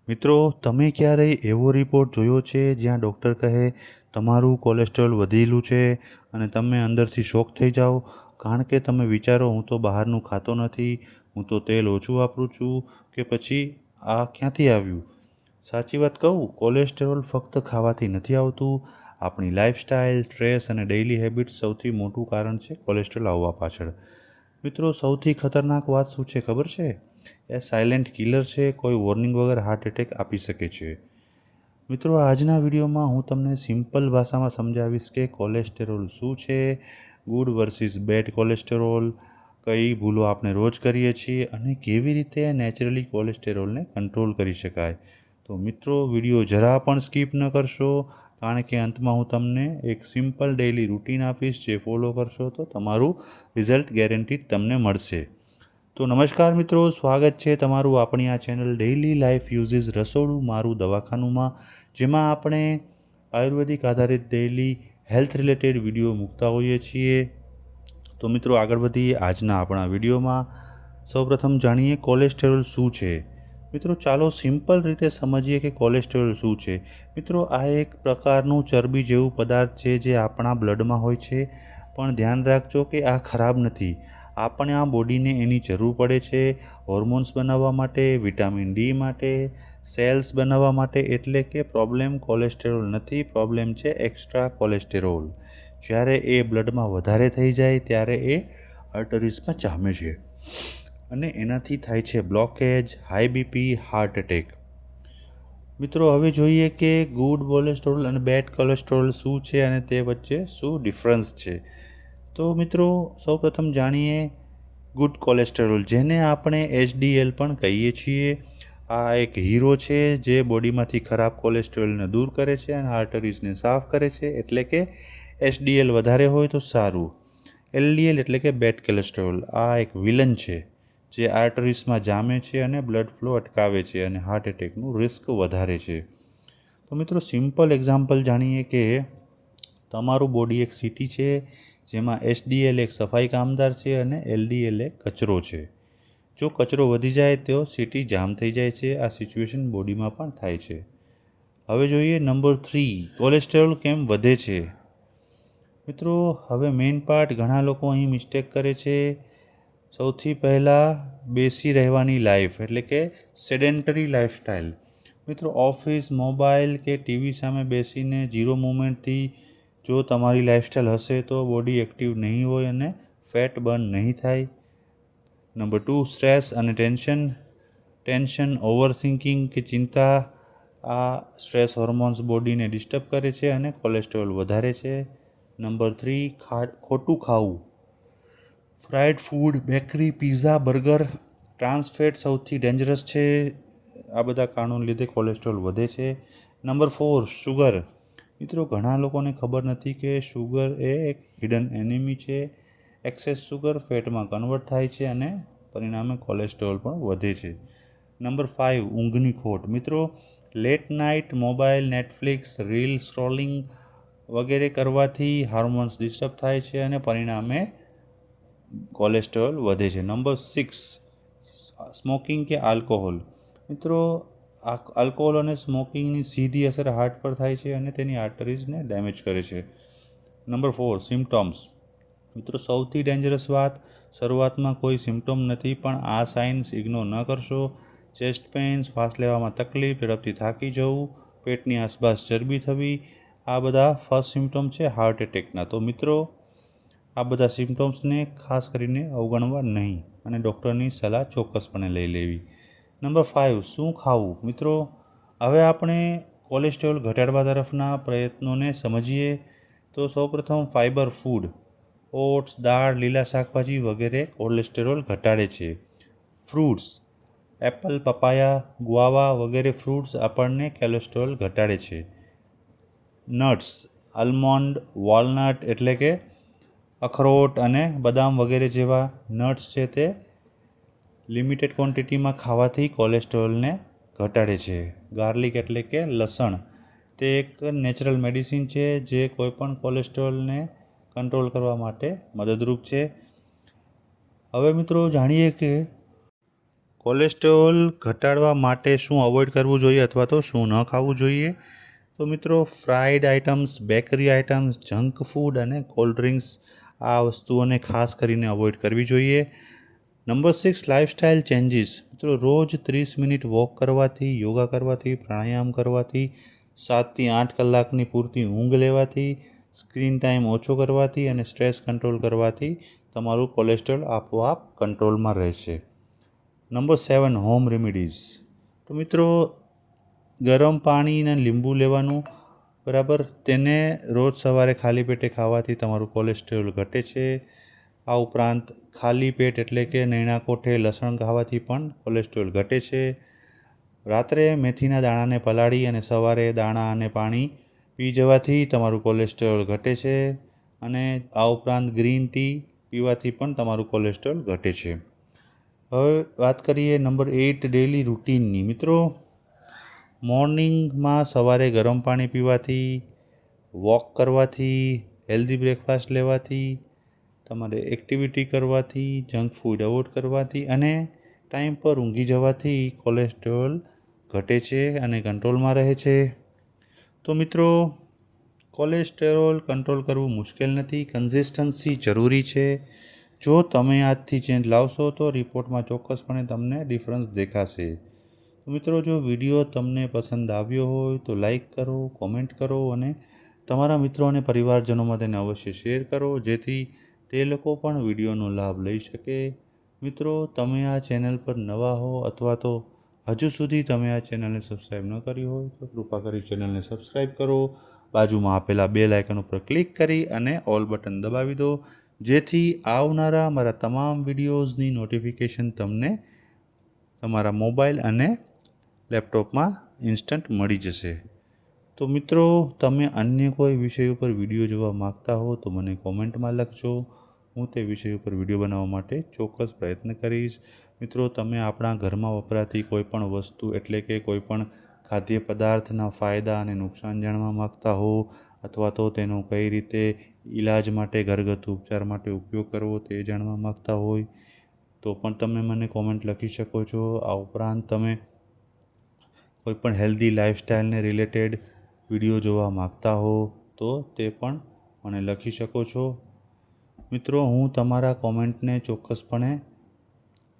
મિત્રો, તમે ક્યારેય એવો રિપોર્ટ જોયો છે જ્યાં ડૉક્ટર કહે તમારું કોલેસ્ટ્રોલ વધેલું છે અને તમે અંદરથી શોક થઈ જાઓ? કારણ કે તમે વિચારો, હું તો બહારનું ખાતો નથી, હું તો તેલ ઓછું વાપરું છું, કે પછી આ ક્યાંથી આવ્યું? સાચી વાત કહું, કોલેસ્ટ્રોલ ફક્ત ખાવાથી નથી આવતું. આપણી લાઇફસ્ટાઇલ, સ્ટ્રેસ અને ડેઇલી હેબિટ્સ સૌથી મોટું કારણ છે કોલેસ્ટ્રોલ આવવા પાછળ. મિત્રો, સૌથી ખતરનાક વાત શું છે ખબર છે? એ સાયલેન્ટ કિલર છે. કોઈ વોર્નિંગ વગર હાર્ટ એટેક આપી શકે છે. મિત્રો, આજના વિડીયોમાં હું તમને સિમ્પલ ભાષામાં સમજાવીશ કે કોલેસ્ટેરોલ શું છે, ગુડ વર્સિસ બેડ કોલેસ્ટેરોલ, કઈ ભૂલો આપણે રોજ કરીએ છીએ અને કેવી રીતે નેચરલી કોલેસ્ટેરોલને કંટ્રોલ કરી શકાય. તો મિત્રો, વિડીયો જરા પણ સ્કીપ ન કરશો, કારણ કે અંતમાં હું તમને એક સિમ્પલ ડેઇલી રૂટીન આપીશ, જે ફોલો કરશો તો તમારું રિઝલ્ટ ગેરંટીડ તમને મળશે. તો નમસ્કાર મિત્રો, સ્વાગત છે તમારું આપણી આ ચેનલ ડેઇલી લાઈફ યુઝિસ રસોડું મારું દવાખાનુંમાં, જેમાં આપણે આયુર્વેદિક આધારિત ડેઇલી હેલ્થ રિલેટેડ વિડીયો મૂકતા હોઈએ છીએ. તો મિત્રો, આગળ વધીએ આજના આપણા વિડીયોમાં. સૌપ્રથમ જાણીએ કોલેસ્ટેરોલ શું છે. મિત્રો, ચાલો સિમ્પલ રીતે સમજીએ કે કોલેસ્ટેરોલ શું છે. મિત્રો, આ એક પ્રકારનું ચરબી જેવું પદાર્થ છે જે આપણા બ્લડમાં હોય છે. પણ ધ્યાન રાખજો કે આ ખરાબ નથી. આપણે આ બોડીને એની જરૂર પડે છે હોર્મોન્સ બનાવવા માટે, વિટામિન ડી માટે, સેલ્સ બનાવવા માટે. એટલે કે પ્રોબ્લેમ કોલેસ્ટેરોલ નથી, પ્રોબ્લેમ છે એક્સ્ટ્રા કોલેસ્ટેરોલ. જ્યારે એ બ્લડમાં વધારે થઈ જાય ત્યારે એ આર્ટરીઝમાં જામે છે અને એનાથી થાય છે blockage, high BP, heart attack. મિત્રો, હવે જોઈએ કે ગુડ કોલેસ્ટ્રોલ અને બેડ કોલેસ્ટ્રોલ શું છે અને તે વચ્ચે શું ડિફરન્સ છે. તો મિત્રો, સૌપ્રથમ જાણીએ ગુડ કોલેસ્ટ્રોલ, જેને આપણે HDL પણ કહીએ છીએ. આ એક હીરો છે જે બોડીમાંથી ખરાબ કોલેસ્ટ્રોલને દૂર કરે છે અને આર્ટરીઝને સાફ કરે છે. એટલે કે HDL વધારે હોય તો સારું. LDL એટલે કે બેડ કોલેસ્ટ્રોલ, આ એક વિલન છે જે આર્ટરીઝમાં જામે છે અને બ્લડ ફ્લો અટકાવે છે અને હાર્ટ એટેકનું રિસ્ક વધારે છે. તો મિત્રો, સિમ્પલ એક્ઝામ્પલ જાણીએ કે તમારું બોડી એક સિટી છે જેમાં HDL એક સફાઈ કામદાર છે અને LDL એક કચરો છે. જો કચરો વધી જાય તો સિટી જામ થઈ જાય છે. આ સિચ્યુએશન બોડીમાં પણ થાય છે. હવે જોઈએ નંબર 3, કોલેસ્ટ્રોલ કેમ વધે છે. મિત્રો, હવે મેઇન પાર્ટ, ઘણા લોકો અહીં મિસ્ટેક કરે છે. સૌથી પહેલાં બેસી રહેવાની લાઈફ, એટલે કે સેડેન્ટરી લાઈફસ્ટાઈલ. મિત્રો, ઓફિસ, મોબાઈલ કે ટીવી સામે બેસીને ઝીરો મૂવમેન્ટથી જો તમારી લાઈફસ્ટાઈલ હશે તો બોડી એક્ટિવ નહીં હોય અને ફેટ બર્ન નહીં થાય. નંબર 2, સ્ટ્રેસ અને ટેન્શન, ઓવરથિંકિંગ કે ચિંતા. આ સ્ટ્રેસ હોર્મોન્સ બોડીને ડિસ્ટર્બ કરે છે અને કોલેસ્ટ્રોલ વધારે છે. નંબર 3, ખોટું ખાવું. Fried food, bakery, pizza, burger, trans fat સૌથી ડેન્જરસ છે. આ બધા કારણોને લીધે કોલેસ્ટ્રોલ વધે છે. Number 4, sugar. મિત્રો, ઘણા લોકોને ખબર નથી કે શુગર એ એક હિડન એનિમી છે. એક્સેસ શુગર ફેટમાં કન્વર્ટ થાય છે અને પરિણામે કોલેસ્ટ્રોલ પણ વધે છે. નંબર 5, ઊંઘની ખોટ. મિત્રો, late night mobile, Netflix, reel scrolling વગેરે કરવાથી હાર્મોન્સ ડિસ્ટર્બ થાય છે અને પરિણામે કોલેસ્ટ્રોલ વધે છે. નંબર 6, સ્મોકિંગ કે આલ્કોહોલ. મિત્રો, આલ્કોહોલ અને સ્મોકિંગની સીધી અસર હાર્ટ પર થાય છે અને તેની આર્ટરીઝને ડેમેજ કરે છે. નંબર 4, સિમ્ટોમ્સ. મિત્રો, સૌથી ડેન્જરસ વાત, શરૂઆતમાં કોઈ સિમ્ટોમ નથી, પણ આ સાઇન્સ ઇગ્નોર ન કરશો. ચેસ્ટ પેઇન, શ્વાસ લેવામાં તકલીફ, ઝડપથી થાકી જવું, પેટની આસપાસ ચરબી થવી, આ બધા ફર્સ્ટ સિમ્ટોમ છે હાર્ટ એટેકના. તો મિત્રો, આ બધા સિમ્ટોમ્સને ખાસ કરીને અવગણવા નહીં અને ડૉક્ટરની સલાહ ચોક્કસપણે લઈ લેવી. નંબર 5, શું ખાવું. મિત્રો, હવે આપણે કોલેસ્ટ્રોલ ઘટાડવા તરફના પ્રયત્નોને સમજીએ. તો સૌપ્રથમ ફાઇબર ફૂડ, ઓટ્સ, દાળ, લીલા શાકભાજી વગેરે કોલેસ્ટ્રોલ ઘટાડે છે. ફ્રૂટ્સ, એપલ, પપાયા, ગુઆવા વગેરે ફ્રૂટ્સ આપણને કોલેસ્ટ્રોલ ઘટાડે છે. નટ્સ, આલમોન્ડ, વોલનટ એટલે કે અખરોટ અને બદામ વગેરે જેવા નટ્સ છે તે લિમિટેડ ક્વોન્ટિટીમાં ખાવાથી કોલેસ્ટ્રોલને ઘટાડે છે. ગાર્લિક એટલે કે લસણ, તે એક નેચરલ મેડિસિન છે જે કોઈપણ કોલેસ્ટ્રોલને કંટ્રોલ કરવા માટે મદદરૂપ છે. હવે મિત્રો, જાણીએ કે કોલેસ્ટ્રોલ ઘટાડવા માટે શું અવોઇડ કરવું જોઈએ અથવા તો શું ન ખાવું જોઈએ? તો મિત્રો, fried items, bakery items, junk food અને કોલ્ડ ડ્રિંક્સ આ વસ્તુઓને ખાસ કરીને અવોઇડ કરવી જોઈએ. Number 6, lifestyle changes. મિત્રો, રોજ 30 મિનિટ વોક કરવાથી, યોગા કરવાથી, પ્રાણાયામ કરવાથી, 7થી 8 કલાકની પૂરતી ઊંઘ લેવાથી, સ્ક્રીન ટાઈમ ઓછો કરવાથી અને સ્ટ્રેસ કંટ્રોલ કરવાથી તમારું કોલેસ્ટ્રોલ આપોઆપ કંટ્રોલમાં રહેશે. Number 7, home remedies. તો મિત્રો, ગરમ પાણી અને લીંબુ લેવાનું, બરાબર, તેને રોજ સવારે ખાલી પેટે ખાવાથી તમારું કોલેસ્ટ્રોલ ઘટે છે. આ ઉપરાંત ખાલી પેટ એટલે કે નૈણા કોઠે લસણ ખાવાથી પણ કોલેસ્ટ્રોલ ઘટે છે. રાત્રે મેથીના દાણાને પલાળી અને સવારે દાણા અને પાણી પી જવાથી તમારું કોલેસ્ટ્રોલ ઘટે છે. અને આ ઉપરાંત ગ્રીન ટી પીવાથી પણ તમારું કોલેસ્ટ્રોલ ઘટે છે. હવે વાત કરીએ નંબર 8, ડેઇલી રૂટીનની. મિત્રો, મોર્નિંગમાં સવારે ગરમ પાણી પીવાથી, વોક કરવાથી, હેલ્ધી બ્રેકફાસ્ટ લેવાથી, તમારે એક્ટિવિટી કરવાથી, જંક ફૂડ અવોઇડ કરવાથી અને ટાઈમ પર ઊંઘી જવાથી કોલેસ્ટ્રોલ ઘટે છે અને કંટ્રોલમાં રહે છે. તો મિત્રો, કોલેસ્ટેરોલ કંટ્રોલ કરવું મુશ્કેલ નથી, કન્સિસ્ટન્સી જરૂરી છે. જો તમે આજથી ચેન્જ લાવશો તો રિપોર્ટમાં ચોક્કસપણે તમને ડિફરન્સ દેખાશે. તો મિત્રો, જો વિડીયો તમને પસંદ આવ્યો હોય તો લાઈક કરો, કોમેન્ટ કરો અને તમારા મિત્રો અને પરિવારજનોમાં તેને અવશ્ય શેર કરો, જેથી તે લોકો પણ વિડીયોનો લાભ લઈ શકે. મિત્રો, તમે આ ચેનલ પર નવા હો અથવા તો હજુ સુધી તમે આ ચેનલને સબસ્ક્રાઈબ ન કરી હોય તો કૃપા કરી ચેનલને સબસ્ક્રાઈબ કરો. બાજુમાં આપેલા બેલ આઇકન ઉપર ક્લિક કરી અને ઓલ બટન દબાવી દો, જેથી આવનારા મારા તમામ વિડીયોઝની નોટિફિકેશન તમને તમારા મોબાઈલ અને લેપટોપમાં ઇન્સ્ટન્ટ મળી જશે. તો મિત્રો, તમે અન્ય કોઈ વિષય ઉપર વિડીયો જોવા માગતા હો તો મને કોમેન્ટમાં લખજો. હું તે વિષય ઉપર વિડીયો બનાવવા માટે ચોક્કસ પ્રયત્ન કરીશ. મિત્રો, તમે આપણા ઘરમાં વપરાતી કોઈપણ વસ્તુ એટલે કે કોઈપણ ખાદ્ય પદાર્થના ફાયદા અને નુકસાન જાણવા માગતા હો અથવા તો તેનો કઈ રીતે ઈલાજ માટે, ઘરગથ્થુ ઉપચાર માટે ઉપયોગ કરવો તે જાણવા માગતા હોય તો પણ તમે મને કોમેન્ટ લખી શકો છો. આ ઉપરાંત તમે કોઈપણ હેલ્ધી લાઇફસ્ટાઈલને રિલેટેડ વિડીયો જોવા માગતા હો તો તે પણ મને લખી શકો છો. મિત્રો, હું તમારા કોમેન્ટને ચોક્કસપણે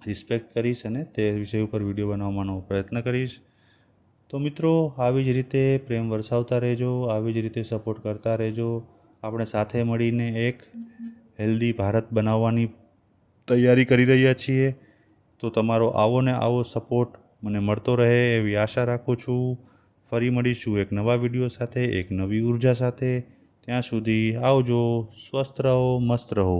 રિસ્પેક્ટ કરીશ અને તે વિષય ઉપર વિડીયો બનાવવાનો પ્રયત્ન કરીશ. તો મિત્રો, આવી જ રીતે પ્રેમ વરસાવતા રહેજો, આવી જ રીતે સપોર્ટ કરતા રહેજો. આપણે સાથે મળીને એક હેલ્ધી ભારત બનાવવાની તૈયારી કરી રહ્યા છીએ. તો તમારો આવો ને આવો સપોર્ટ મને મળતો રહે એવી આશા રાખું છું. ફરી મળીશું એક નવા વિડીયો સાથે, એક નવી ઉર્જા સાથે. ત્યાં સુધી આવજો. સ્વસ્થ રહો, મસ્ત રહો.